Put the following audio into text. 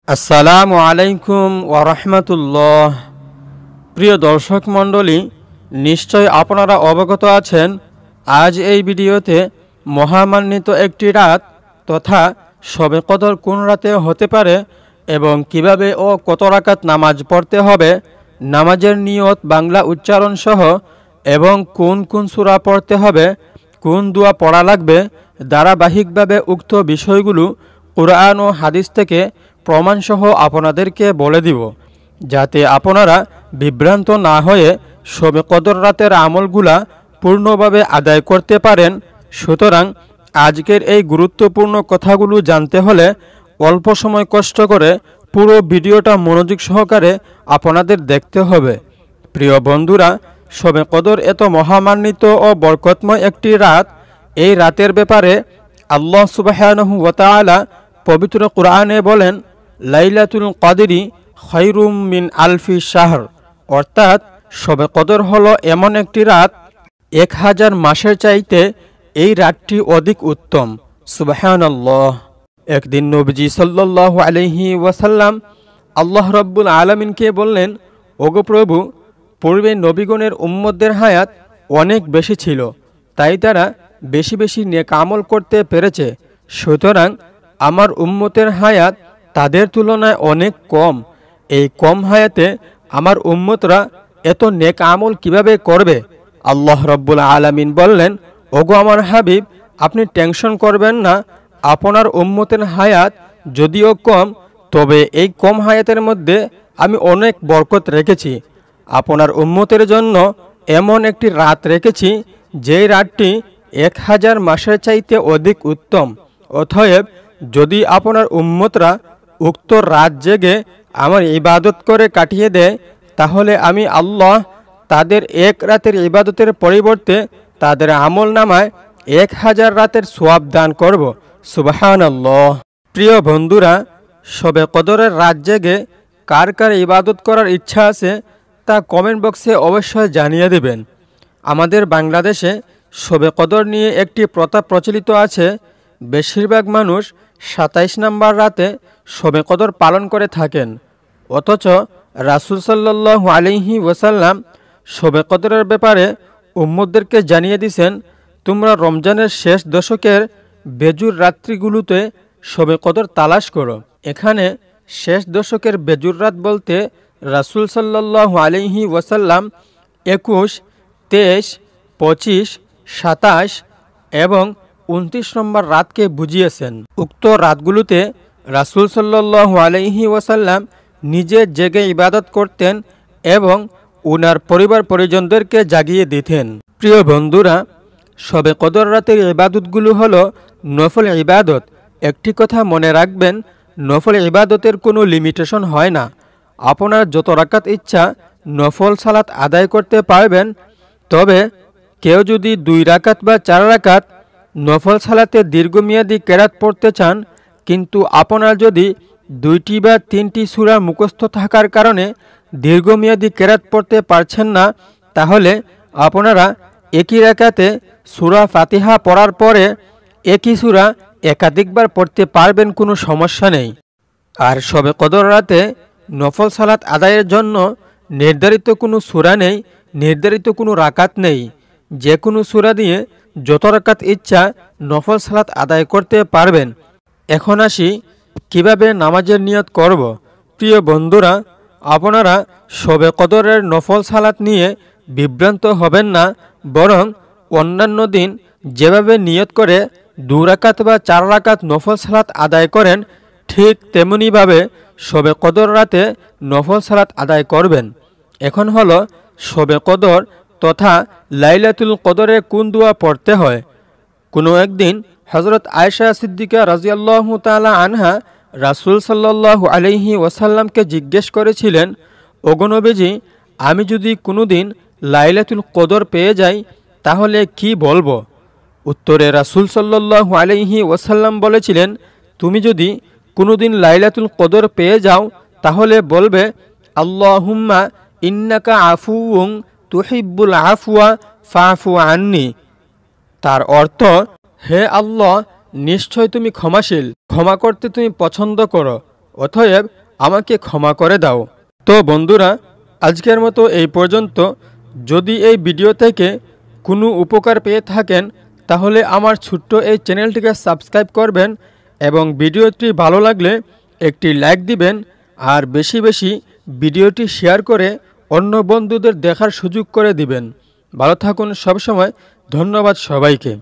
আসসালামু আলাইকুম ওয়া রাহমাতুল্লাহ। প্রিয় দর্শক মণ্ডলী, নিশ্চয় আপনারা অবগত আছেন আজ এই ভিডিওতে মহামান্বিত একটি রাত তথা শবে কদর কোন রাতে হতে পারে এবং কিভাবে ও কত রাকাত নামাজ পড়তে হবে, নামাজের নিয়ত বাংলা উচ্চারণ সহ এবং কোন কোন সূরা পড়তে হবে, কোন দোয়া পড়া লাগবে, ধারাবাহিকভাবে উক্ত বিষয়গুলো কুরআন ও হাদিস থেকে প্রমাণসহ আপনাদেরকে বলে দিব, যাতে আপনারা বিভ্রান্ত না হয়ে শবে কদর রাতের আমলগুলা পূর্ণভাবে আদায় করতে পারেন। সুতরাং আজকের এই গুরুত্বপূর্ণ কথাগুলো জানতে হলে অল্প সময় কষ্ট করে পুরো ভিডিওটা মনোযোগ সহকারে আপনাদের দেখতে হবে। প্রিয় বন্ধুরা, শবে কদর এত মহামান্বিত ও বরকতময় একটি রাত। এই রাতের ব্যাপারে আল্লাহ সুবহানাহু ওয়া তাআলা পবিত্র কুরআনে বলেন, লাইলাতুল কদরি খায়রুম মিন আলফি শাহর, অর্থাৎ শবে কদর হলো এমন একটি রাত 1000 মাসের চাইতে এই রাতটি অধিক উত্তম। সুবহানাল্লাহ। একদিন নবীজি সাল্লাল্লাহু আলাইহি ওয়াসাল্লাম আল্লাহ রাব্বুল আলামিনকে বললেন, ওগো প্রভু, পূর্বে নবীগণের উম্মতদের হায়াত অনেক বেশি ছিল, তাই তারা বেশি বেশি নেক আমল করতে পেরেছে। সুতরাং আমার উম্মতের হায়াত তাদের তুলনায় অনেক কম। এই কম হায়াতে আমার উম্মতরা এত নেক আমল কিভাবে করবে? আল্লাহ রাব্বুল আলামিন বললেন, ওগো আমার হাবিব, আপনি টেনশন করবেন না। আপনার উম্মতের হায়াত যদিও কম, তবে এই কম হায়াতের মধ্যে আমি অনেক বরকত রেখেছি। আপনার উম্মতের জন্য এমন একটি রাত রেখেছি যেই রাতটি 1000 মাসের চাইতে অধিক উত্তম। অতএব যদি আপনার উম্মতরা উক্ত রাত জেগে আমার ইবাদত করে কাটিয়ে দেয়, তাহলে আমি আল্লাহ তাদের এক রাতের ইবাদতের পরিবর্তে তাদের আমল নামায় 1000 রাতের সওয়াব দান করব। সুবহানাল্লাহ। প্রিয় বন্ধুরা, শবে কদরের রাত জেগে কার কার ইবাদত করার ইচ্ছা আছে তা কমেন্ট বক্সে অবশ্যই জানিয়ে দেবেন। আমাদের বাংলাদেশে শবে কদর নিয়ে একটি প্রথা প্রচলিত আছে। বেশিরভাগ মানুষ 27 নম্বর রাতে শবে কদর পালন করে থাকেন, অথচ রাসূল সাল্লাল্লাহু আলাইহি ওয়াসাল্লাম শবে কদরের ব্যাপারে উম্মতদেরকে জানিয়ে দিয়েছেন, তোমরা রমজানের শেষ দশকের বেজুর রাত্রিগুলোতে শবে কদর তালাশ করো। এখানে শেষ দশকের বেজুর রাত বলতে রাসূল সাল্লাল্লাহু আলাইহি ওয়াসাল্লাম 21, 23, 25, 27 এবং 29 নম্বর রাতকে বুঝিয়েছেন। উক্ত রাতগুলোতে রাসূল সাল্লাল্লাহু আলাইহি ওয়াসাল্লাম নিজে জেগে ইবাদত করতেন এবং উনার পরিবার পরিজনদেরকে জাগিয়ে দিতেন। প্রিয় বন্ধুরা, শবে কদর রাতের ইবাদতগুলো হলো নফল ইবাদত। একটি কথা মনে রাখবেন, নফল ইবাদতের কোনো লিমিটেশন হয় না। আপনার যত রাকাত ইচ্ছা নফল সালাত আদায় করতে পারবেন। তবে কেউ যদি 2 রাকাত বা 4 রাকাত নফল সালাতে দীর্ঘমেয়াদী কেরাত পড়তে চান, কিন্তু আপনার যদি 2টি বা 3টি সূরা মুখস্থ থাকার কারণে দীর্ঘমেয়াদী কেরাত পড়তে পারছেন না, তাহলে আপনারা একই রাকাতে সূরা ফাতিহা পড়ার পরে একই সূরা একাধিকবার পড়তে পারবেন, কোনো সমস্যা নেই। আর শবে কদর রাতে নফল সালাত আদায়ের জন্য নির্ধারিত কোনো সূরা নেই, নির্ধারিত কোনো রাকাত নেই। যে কোনো সূরা দিয়ে যত রাকাত ইচ্ছা নফল সালাত আদায় করতে পারবেন। এখন আসি কিভাবে নামাজের নিয়ত করব। প্রিয় বন্ধুরা, আপনারা শবে কদরের নফল সালাত নিয়ে বিভ্রান্ত হবেন না, বরং অন্যান্য দিন যেভাবে নিয়ত করে 2 রাকাত বা 4 রাকাত নফল সালাত আদায় করেন, ঠিক তেমনিভাবে শবে কদর রাতে নফল সালাত আদায় করবেন। এখন হলো শবে কদর তথা লাইলাতুল কদরে কোন দোয়া পড়তে হয়। কোনো একদিন হযরত আয়েশা সিদ্দিকা রাদিয়াল্লাহু তাআলা আনহা রাসূল সাল্লাল্লাহু আলাইহি ওয়াসাল্লামকে জিজ্ঞেস করেছিলেন, ওগো নবীজি, আমি যদি কোনো দিন লাইলাতুল কদর পেয়ে যাই তাহলে কি বলবো? উত্তরে রাসূল সাল্লাল্লাহু আলাইহি ওয়াসাল্লাম বলেছিলেন, তুমি যদি কোনো দিন লাইলাতুল কদর পেয়ে যাও তাহলে বলবে, আল্লাহুম্মা ইন্নাকা আফুউন তুহিব্বুল আফওয়া ফাফু আন্নি। তার অর্থ, হে আল্লাহ, নিশ্চয় তুমি ক্ষমাশীল, ক্ষমা করতে তুমি পছন্দ করো, অতএব আমাকে ক্ষমা করে দাও। তো বন্ধুরা, আজকের মতো এই পর্যন্ত। যদি এই ভিডিও থেকে কোনো উপকার পেয়ে থাকেন তাহলে আমার ছোট্ট এই চ্যানেলটিকে সাবস্ক্রাইব করবেন এবং ভিডিওটি ভালো লাগলে একটি লাইক দিবেন আর বেশি বেশি ভিডিওটি শেয়ার করে অন্য বন্ধুদের দেখার সুযোগ করে দিবেন। ভালো থাকুন সবসময়। ধন্যবাদ সবাইকে।